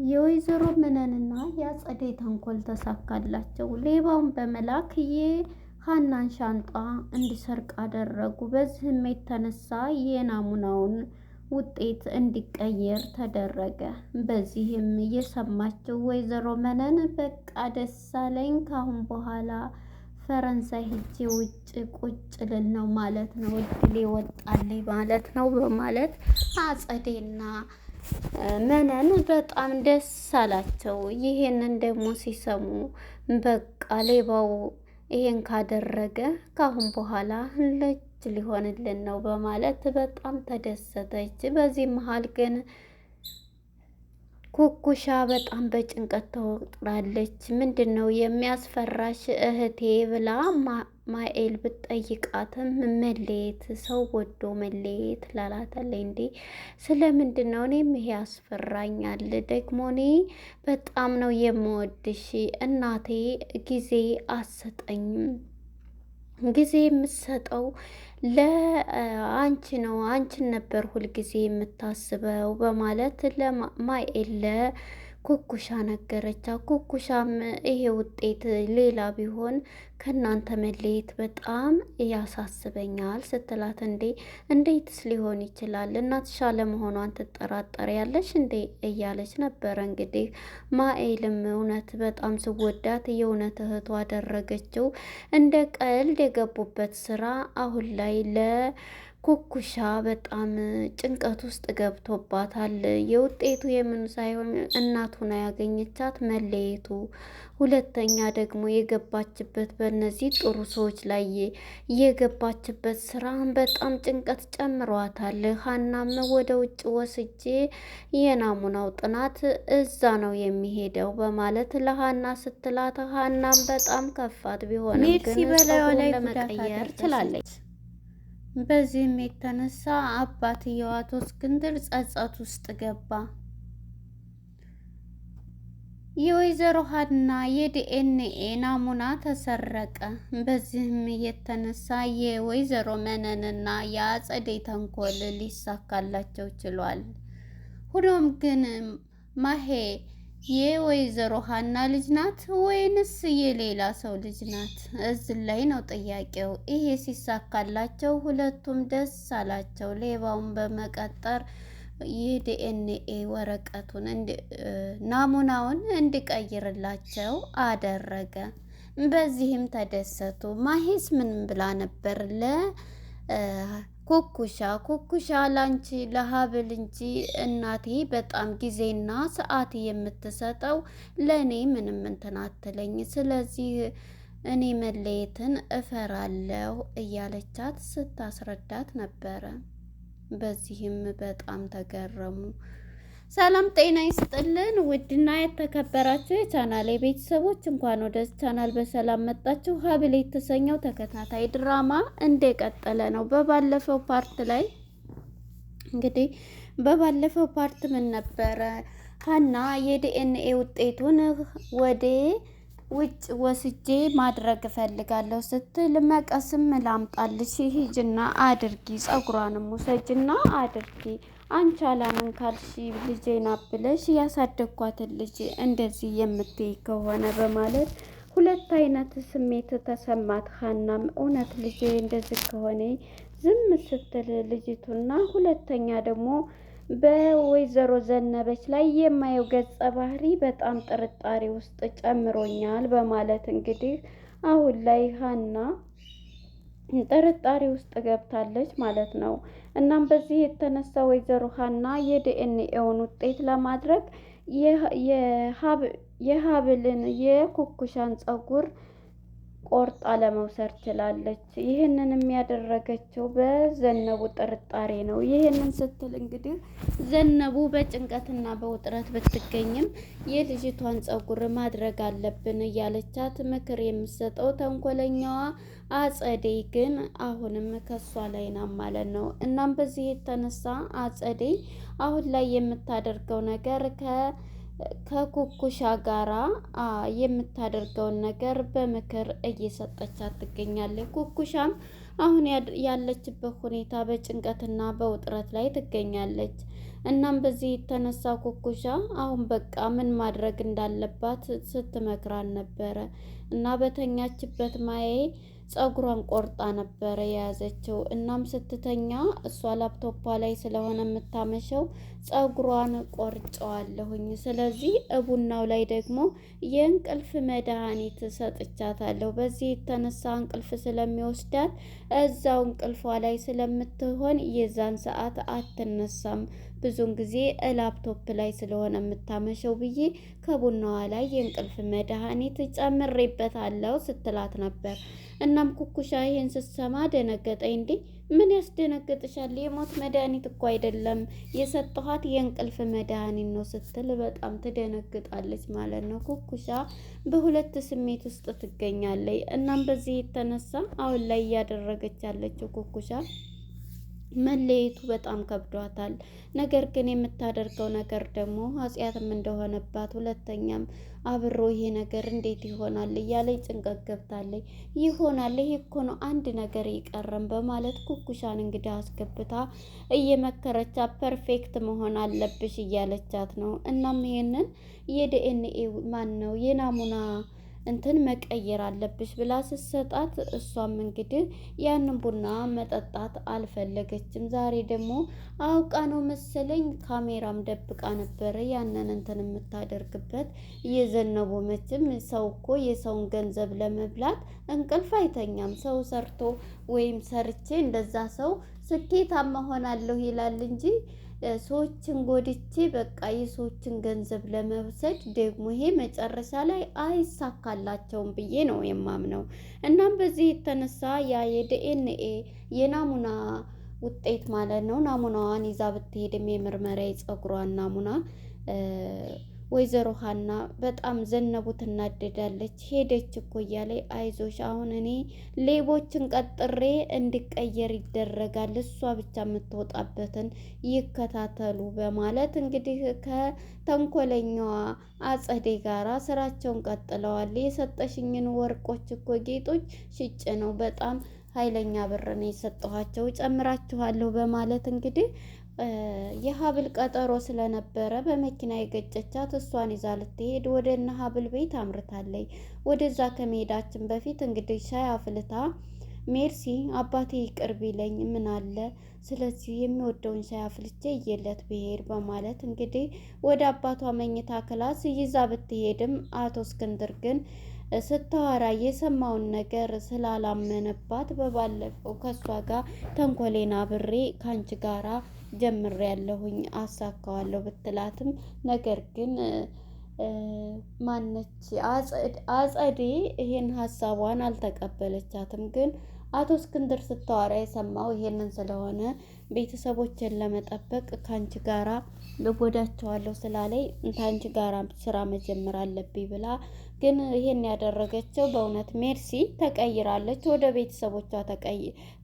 የወይዘሮ መነንና የአጸደይ ተንኮል ተሳካላቸው። ሌባውን በመላክ የሀናን ሻንጣ እንዲሰርቅ አደረጉ። በዚህም የተነሳ የናሙናውን ውጤት እንዲቀየር ተደረገ። በዚህም የሰማችው ወይዘሮ መነን በቃ ደስ አለኝ፣ ካሁን በኋላ ፈረንሳይ ሂጄ ውጭ ቁጭ ልል ነው ማለት ነው፣ እድሌ ወጣልኝ ማለት ነው በማለት አጸዴና መነን በጣም ደስ አላቸው። ይሄንን ደግሞ ሲሰሙ በቃ ሌባው ይሄን ካደረገ ካሁን በኋላ ልጅ ሊሆንልን ነው በማለት በጣም ተደሰተች። በዚህ መሀል ግን ኩኩሻ በጣም በጭንቀት ተወጥራለች። ምንድን ነው የሚያስፈራሽ እህቴ ብላ ማኤል ብትጠይቃትም መለየት፣ ሰው ወዶ መለየት ላላታለች። እንዴ ስለምንድን ነው? እኔም ይሄ ያስፈራኛል። ደግሞ እኔ በጣም ነው የምወድሽ፣ እናቴ ጊዜ አትሰጠኝም፣ ጊዜ የምትሰጠው ለአንቺ ነው፣ አንቺን ነበር ሁልጊዜ የምታስበው በማለት ለማኤል ኩኩሻ ነገረቻ። ኩኩሻም ይሄ ውጤት ሌላ ቢሆን ከእናንተ መለየት በጣም ያሳስበኛል ስትላት፣ እንዴትስ ሊሆን ይችላል? እናትሽ አለመሆኗን ትጠራጠሪያለሽ እንዴ እያለች ነበረ። እንግዲህ ማኤልም እውነት በጣም ስወዳት የእውነት እህቷ አደረገችው። እንደ ቀልድ የገቡበት ስራ አሁን ላይ ኩኩሻ በጣም ጭንቀት ውስጥ ገብቶባታል። የውጤቱ የምን ሳይሆን እናቱ ነው ያገኘቻት መለየቱ፣ ሁለተኛ ደግሞ የገባችበት በእነዚህ ጥሩ ሰዎች ላይ የገባችበት ስራ በጣም ጭንቀት ጨምሯታል። ሀናም ወደ ውጭ ወስጄ የናሙናው ጥናት እዛ ነው የሚሄደው በማለት ለሀና ስትላት፣ ሀናም በጣም ከፋት። ቢሆንም ግን ጸጉሩን ለመቀየር ችላለች። በዚህም የተነሳ አባትየው አቶ እስክንድር ጸጸት ውስጥ ገባ። የወይዘሮ ሀና የዲኤንኤ ናሙና ተሰረቀ። በዚህም የተነሳ የወይዘሮ መነንና የአጸደይ ተንኮል ሊሳካላቸው ችሏል። ሆኖም ግን ማሄ የወይዘሮ ሀና ልጅ ናት ወይንስ የሌላ ሰው ልጅ ናት? እዚህ ላይ ነው ጥያቄው። ይሄ ሲሳካላቸው ሁለቱም ደስ አላቸው። ሌባውን በመቀጠር የዲኤንኤ ወረቀቱን ናሙናውን እንዲቀይርላቸው አደረገ። በዚህም ተደሰቱ። ማሄስ ምን ብላ ነበር ኩኩሻ ላንቺ ለሀብል እንጂ እናቴ በጣም ጊዜና ሰዓት የምትሰጠው ለእኔ ምንም እንትን አትለኝ፣ ስለዚህ እኔ መለየትን እፈራለሁ እያለቻት ስታስረዳት ነበረ። በዚህም በጣም ተገረሙ። ሰላም ጤና ይስጥልን ውድና የተከበራችሁ የቻናሌ ቤተሰቦች እንኳን ወደ ቻናል በሰላም መጣችሁ። ሀብል የተሰኘው ተከታታይ ድራማ እንደቀጠለ ነው። በባለፈው ፓርት ላይ እንግዲህ በባለፈው ፓርት ምን ነበረ? ሀና የዲኤንኤ ውጤቱን ወደ ውጭ ወስጄ ማድረግ እፈልጋለሁ ስትል፣ መቀስም ላምጣልሽ ሂጂና አድርጊ፣ ጸጉሯንም ውሰጅና አድርጊ፣ አንቺ አላምን ካልሽ ልጄን አብለሽ ያሳደግኳትን ልጅ እንደዚህ የምትይ ከሆነ በማለት ሁለት አይነት ስሜት ተሰማት። ሀናም እውነት ልጄ እንደዚህ ከሆነ ዝም ስትል ልጅቱና ሁለተኛ ደግሞ በወይዘሮ ዘነበች ላይ የማየው ገጸ ባህሪ በጣም ጥርጣሬ ውስጥ ጨምሮኛል በማለት እንግዲህ አሁን ላይ ሀና ጥርጣሬ ውስጥ ገብታለች ማለት ነው። እናም በዚህ የተነሳ ወይዘሮ ሀና የዲኤንኤውን ውጤት ለማድረግ የሀብልን የኩኩሻን ጸጉር ቆርጣ ለመውሰድ ችላለች። ይህንን የሚያደረገችው በዘነቡ ጥርጣሬ ነው። ይህንን ስትል እንግዲህ ዘነቡ በጭንቀትና በውጥረት ብትገኝም የልጅቷን ጸጉር ማድረግ አለብን እያለቻት ምክር የምትሰጠው ተንኮለኛዋ አጸደይ ግን አሁንም ከሷ ላይ ናት ማለት ነው። እናም በዚህ የተነሳ አጸደይ አሁን ላይ የምታደርገው ነገር ከኩኩሻ ጋራ የምታደርገውን ነገር በምክር እየሰጠቻት ትገኛለች። ኩኩሻም አሁን ያለችበት ሁኔታ በጭንቀትና በውጥረት ላይ ትገኛለች። እናም በዚህ የተነሳ ኩኩሻ አሁን በቃ ምን ማድረግ እንዳለባት ስትመክራን ነበረ እና በተኛችበት ማዬ ፀጉሯን ቆርጣ ነበረ የያዘችው። እናም ስትተኛ እሷ ላፕቶፓ ላይ ስለሆነ የምታመሸው ፀጉሯን ቆርጨዋለሁኝ። ስለዚህ እቡናው ላይ ደግሞ የእንቅልፍ መድኃኒት ሰጥቻታለሁ። በዚህ የተነሳ እንቅልፍ ስለሚወስዳት እዛው እንቅልፏ ላይ ስለምትሆን የዛን ሰዓት አትነሳም። ብዙን ጊዜ ላፕቶፕ ላይ ስለሆነ የምታመሸው ብዬ ከቡናዋ ላይ የእንቅልፍ መድኃኒት ጨምሬበታለሁ ስትላት ነበር። እናም ኩኩሻ ይሄን ስትሰማ ደነገጠኝ። እንዴ ምን ያስደነግጥሻል? የሞት መድኃኒት እኮ አይደለም የሰጠኋት የእንቅልፍ መድኃኒት ነው ስትል በጣም ትደነግጣለች ማለት ነው። ኩኩሻ በሁለት ስሜት ውስጥ ትገኛለች። እናም በዚህ የተነሳ አሁን ላይ እያደረገች ያለችው ኩኩሻ መለየቱ በጣም ከብዷታል። ነገር ግን የምታደርገው ነገር ደግሞ ኃጢአትም እንደሆነባት ሁለተኛም አብሮ ይሄ ነገር እንዴት ይሆናል እያለች ጭንቀት ገብታለች። ይሆናል ይሄ እኮ ነው አንድ ነገር ይቀርም በማለት ኩኩሻን እንግዲህ አስገብታ እየመከረቻት ፐርፌክት መሆን አለብሽ እያለቻት ነው። እናም ይሄንን የዲኤንኤ ማን ነው የናሙና እንትን መቀየር አለብሽ ብላ ስትሰጣት እሷም እንግዲህ ያንን ቡና መጠጣት አልፈለገችም። ዛሬ ደግሞ አውቃ ነው መሰለኝ ካሜራም ደብቃ ነበረ ያንን እንትን የምታደርግበት። የዘነቡ መቼም ሰው እኮ የሰውን ገንዘብ ለመብላት እንቅልፍ አይተኛም። ሰው ሰርቶ ወይም ሰርቼ እንደዛ ሰው ስኬታማ ሆናለሁ ይላል እንጂ ሰዎችን ጎድቼ በቃ የሰዎችን ገንዘብ ለመውሰድ ደግሞ ይሄ መጨረሻ ላይ አይሳካላቸውም ብዬ ነው የማምነው። እናም በዚህ የተነሳ ያ የዲኤንኤ የናሙና ውጤት ማለት ነው ናሙናዋን ይዛ ብትሄድም የምርመራ የፀጉሯን ናሙና ወይዘሮ ሀና በጣም ዘነቡ ትናደዳለች። ሄደች እኮ እያለች አይዞሽ አሁን እኔ ሌቦችን ቀጥሬ እንዲቀየር ይደረጋል እሷ ብቻ የምትወጣበትን ይከታተሉ በማለት እንግዲህ ከተንኮለኛዋ አጸዴ ጋራ ስራቸውን ቀጥለዋል። የሰጠሽኝን ወርቆች እኮ ጌጦች ሽጭ ነው በጣም ኃይለኛ ብር ነው የሰጠኋቸው ጨምራችኋለሁ በማለት እንግዲህ የሀብል ቀጠሮ ስለነበረ በመኪና የገጨቻት እሷን ይዛ ልትሄድ ወደ እነ ሀብል ቤት አምርታለች። ወደዛ ከመሄዳችን በፊት እንግዲህ ሻይ አፍልታ ሜርሲ አባቴ ይቅር ቢለኝ ምን አለ ስለዚህ የሚወደውን ሻይ አፍልቼ እየለት ብሄድ በማለት እንግዲህ ወደ አባቷ መኝታ ክላስ ይዛ ብትሄድም አቶ እስክንድር ግን ስታወራ የሰማውን ነገር ስላላመነባት በባለፈው ከእሷ ጋር ተንኮሌና ብሬ ከአንቺ ጋራ ጀምሬያለሁኝ አሳካዋለሁ ብትላትም ነገር ግን ማነች አጸዴ ይሄን ሀሳቧን አልተቀበለቻትም። ግን አቶ እስክንድር ስታወራ የሰማው ይሄንን ስለሆነ ቤተሰቦችን ለመጠበቅ ከአንቺ ጋራ ልጎዳቸዋለሁ ስላለኝ ከአንቺ ጋራ ስራ መጀመር አለብኝ ብላ ግን ይሄን ያደረገችው በእውነት ሜርሲ ተቀይራለች። ወደ ቤተሰቦቿ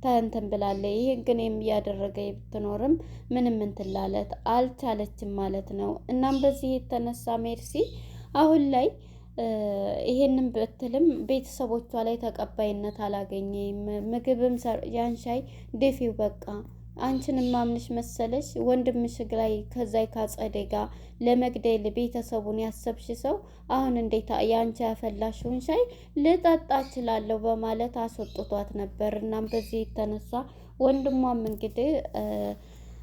ተንትን ብላለች። ይሄን ግን እያደረገ ብትኖርም ምንም እንትን ላለት አልቻለችም ማለት ነው። እናም በዚህ የተነሳ ሜርሲ አሁን ላይ ይሄንን ብትልም ቤተሰቦቿ ላይ ተቀባይነት አላገኘም። ምግብም ያን ሻይ ደፊው በቃ አንቺን ማምንሽ መሰለሽ ወንድምሽ ላይ ከዛይ ካጸዴ ጋር ለመግደል ቤተሰቡን ያሰብሽ ሰው አሁን እንዴት ያንቺ ያፈላሽውን ሻይ ልጠጣ እችላለሁ በማለት አስወጥቷት ነበር። እናም በዚህ የተነሳ ወንድሟም እንግዲህ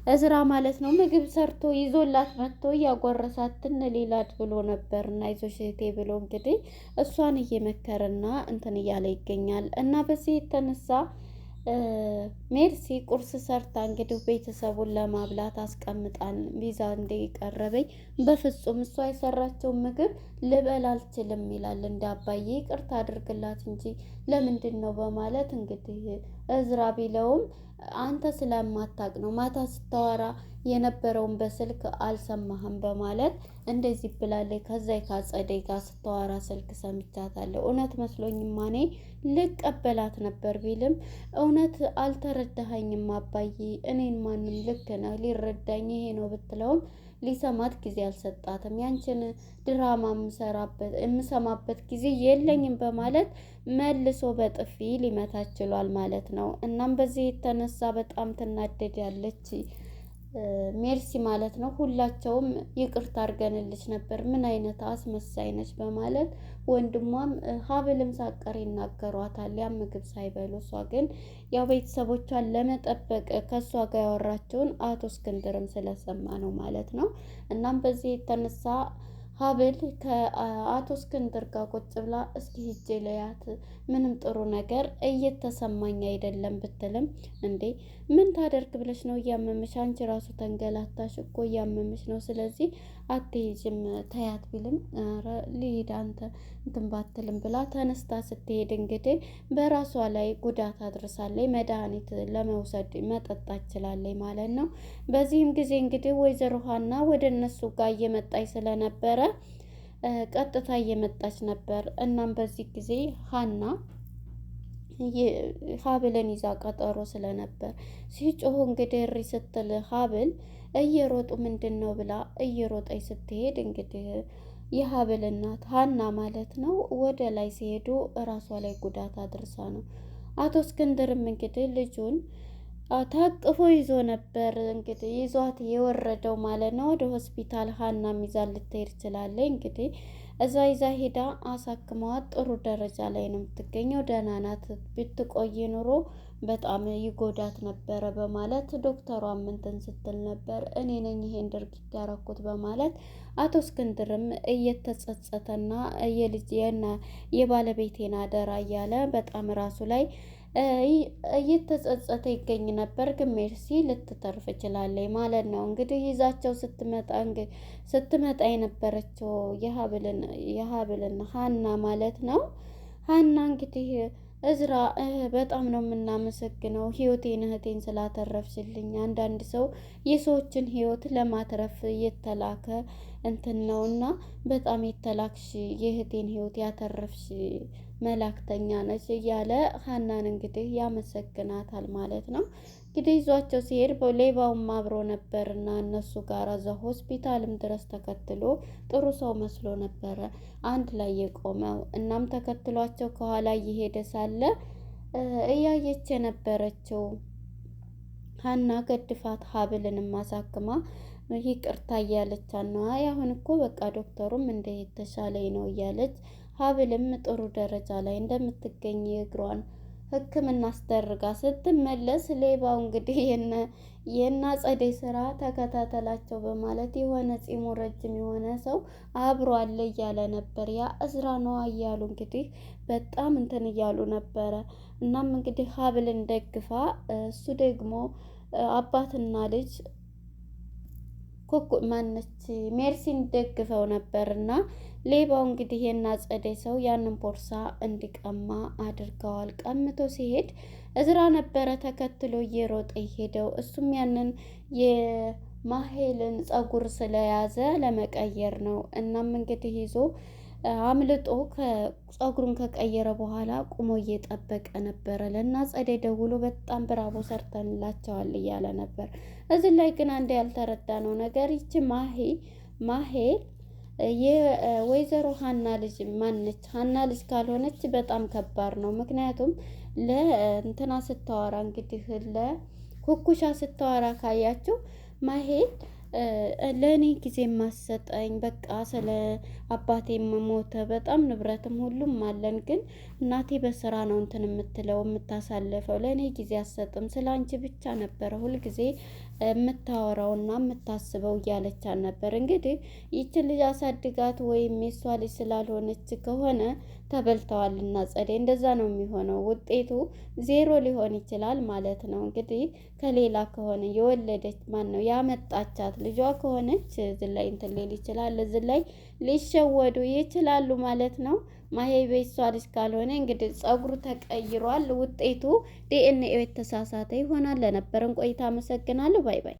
እዝራ ማለት ነው ምግብ ሰርቶ ይዞላት መጥቶ እያጎረሳትን ሌላት ብሎ ነበር እና ይዞሽ እህቴ ብሎ እንግዲህ እሷን እየመከረና እንትን እያለ ይገኛል። እና በዚህ የተነሳ ሜርሲ ቁርስ ሰርታ እንግዲህ ቤተሰቡን ለማብላት አስቀምጣን ቪዛ እንደቀረበኝ በፍጹም እሷ የሰራቸውን ምግብ ልበል አልችልም ይላል። እንደ አባዬ ይቅርታ አድርግላት እንጂ ለምንድን ነው በማለት እንግዲህ እዝራ ቢለውም አንተ ስለማታቅ ነው ማታ ስታወራ የነበረውን በስልክ አልሰማህም በማለት እንደዚህ ብላለች። ከዛ ከአጸደይ ጋር ስታወራ ስልክ ሰምቻታለሁ። እውነት መስሎኝማ እኔ ልቀበላት ነበር ቢልም እውነት አልተረዳኸኝም አባዬ እኔን ማንም ልክ ነው ሊረዳኝ ይሄ ነው ብትለውም ሊሰማት ጊዜ አልሰጣትም። ያንቺን ድራማ የምሰማበት ጊዜ የለኝም በማለት መልሶ በጥፊ ሊመታት ችሏል ማለት ነው። እናም በዚህ የተነሳ በጣም ትናደዳለች ሜርሲ ማለት ነው። ሁላቸውም ይቅርታ አድርገንልሽ ነበር፣ ምን አይነት አስመሳይ ነች በማለት ወንድሟም ሀብልም ሳቀር ይናገሯታል። ያ ምግብ ሳይበሉ እሷ ግን ያው ቤተሰቦቿን ለመጠበቅ ከእሷ ጋር ያወራቸውን አቶ እስክንድርም ስለሰማ ነው ማለት ነው። እናም በዚህ የተነሳ ሀብል ከአቶ እስክንድር ጋር ቁጭ ብላ እስኪ ሂጄ ለያት ምንም ጥሩ ነገር እየተሰማኝ አይደለም ብትልም፣ እንዴ ምን ታደርግ ብለሽ ነው? እያመመሽ አንቺ ራሱ ተንገላታሽ እኮ እያመመሽ ነው። ስለዚህ አትሄጂም ተያት ቢልም፣ ኧረ ልሂድ አንተ እንትን ባትልም ብላ ተነስታ ስትሄድ እንግዲህ በራሷ ላይ ጉዳት አድርሳለች። መድኃኒት ለመውሰድ መጠጣት ችላለች ማለት ነው። በዚህም ጊዜ እንግዲህ ወይዘሮ ሀና ወደ እነሱ ጋር እየመጣች ስለነበረ ቀጥታ እየመጣች ነበር። እናም በዚህ ጊዜ ሀና ሀብልን ይዛ ቀጠሮ ስለነበር ሲጮሁ እንግዲህ እሪ ስትል ሀብል እየሮጡ ምንድን ነው ብላ እየሮጠች ስትሄድ እንግዲህ የሀብል እናት ሀና ማለት ነው ወደ ላይ ሲሄዱ እራሷ ላይ ጉዳት አድርሳ ነው። አቶ እስክንድርም እንግዲህ ልጁን ታቅፎ ይዞ ነበር እንግዲህ ይዟት የወረደው ማለት ነው ወደ ሆስፒታል። ሀናም ይዛ ልትሄድ ትችላለች እንግዲህ እዛ ይዛ ሄዳ አሳክመዋት ጥሩ ደረጃ ላይ ነው የምትገኘው። ደህና ናት። ብትቆይ ኑሮ በጣም ይጎዳት ነበረ በማለት ዶክተሯም እንትን ስትል ነበር። እኔ ነኝ ይሄን ድርጊት ያረኩት በማለት አቶ እስክንድርም እየተጸጸተና የባለቤቴን አደራ እያለ በጣም ራሱ ላይ እየተጸጸተ ይገኝ ነበር። ግን ሜርሲ ልትተርፍ ችላለች ማለት ነው። እንግዲህ ይዛቸው ስትመጣ የነበረችው የሀብልን ሀና ማለት ነው። ሀና እንግዲህ እዝራ በጣም ነው የምናመሰግነው እህቴን ስላተረፍሽልኝ። አንዳንድ ሰው የሰዎችን ህይወት ለማትረፍ የተላከ እንትን ነውና በጣም የተላክሽ የእህቴን ህይወት ያተረፍሽ መላክተኛ ነች እያለ ሀናን እንግዲህ ያመሰግናታል ማለት ነው። እንግዲህ ይዟቸው ሲሄድ ሌባውም አብሮ ነበርና እነሱ ጋር እዛ ሆስፒታልም ድረስ ተከትሎ ጥሩ ሰው መስሎ ነበረ አንድ ላይ የቆመው። እናም ተከትሏቸው ከኋላ እየሄደ ሳለ እያየች የነበረችው ሀና ገድፋት ሀብልንም አሳክማ ይቅርታ እያለች ነው። አይ አሁን እኮ በቃ ዶክተሩም እንደ የተሻለኝ ነው እያለች ሀብልም ጥሩ ደረጃ ላይ እንደምትገኝ የእግሯን ሕክምና አስደርጋ ስትመለስ ሌባው እንግዲህ የአጸደይ ስራ ተከታተላቸው በማለት የሆነ ፂሙ ረጅም የሆነ ሰው አብሮ አለ እያለ ነበር። ያ እዝራ ነዋ እያሉ እንግዲህ በጣም እንትን እያሉ ነበረ። እናም እንግዲህ ሀብልን ደግፋ እሱ ደግሞ አባትና ልጅ ማነች ሜርሲን ደግፈው ነበርና ሌባው እንግዲህ የአጸደይ ሰው ያንን ቦርሳ እንዲቀማ አድርገዋል። ቀምቶ ሲሄድ እዝራ ነበረ ተከትሎ እየሮጠ ሄደው። እሱም ያንን የማሄልን ፀጉር ስለያዘ ለመቀየር ነው። እናም እንግዲህ ይዞ አምልጦ ፀጉሩን ከቀየረ በኋላ ቁሞ እየጠበቀ ነበረ። ለአጸደይ ደውሎ በጣም ብራቦ ሰርተንላቸዋል እያለ ነበር። እዚህ ላይ ግን አንድ ያልተረዳነው ነገር ይቺ ማሄል የወይዘሮ ሀና ልጅ ማነች? ሀና ልጅ ካልሆነች በጣም ከባድ ነው። ምክንያቱም ለእንትና ስታወራ እንግዲህ ለኩኩሻ ስታወራ ካያችሁ ማሄል ለእኔ ጊዜ ማሰጠኝ በቃ ስለ አባቴ ሞተ፣ በጣም ንብረትም ሁሉም አለን፣ ግን እናቴ በስራ ነው እንትን የምትለው የምታሳልፈው፣ ለእኔ ጊዜ አሰጥም፣ ስለ አንቺ ብቻ ነበረ ሁልጊዜ የምታወራውና የምታስበው እያለቻት ነበር። እንግዲህ ይችን ልጅ አሳድጋት ወይም የሷ ልጅ ስላልሆነች ከሆነ ተበልተዋልና አጸደይ እንደዛ ነው የሚሆነው። ውጤቱ ዜሮ ሊሆን ይችላል ማለት ነው። እንግዲህ ከሌላ ከሆነ የወለደች ማን ነው ያመጣቻት ልጇ ከሆነች እዚህ ላይ እንትን ሊል ይችላል፣ እዚህ ላይ ሊሸወዱ ይችላሉ ማለት ነው። ማሄ ቤቷ ልጅ ካልሆነ እንግዲህ ፀጉሩ ተቀይሯል። ውጤቱ ዲኤንኤ የተሳሳተ ይሆናል። ለነበረን ቆይታ አመሰግናለሁ። ባይ ባይ።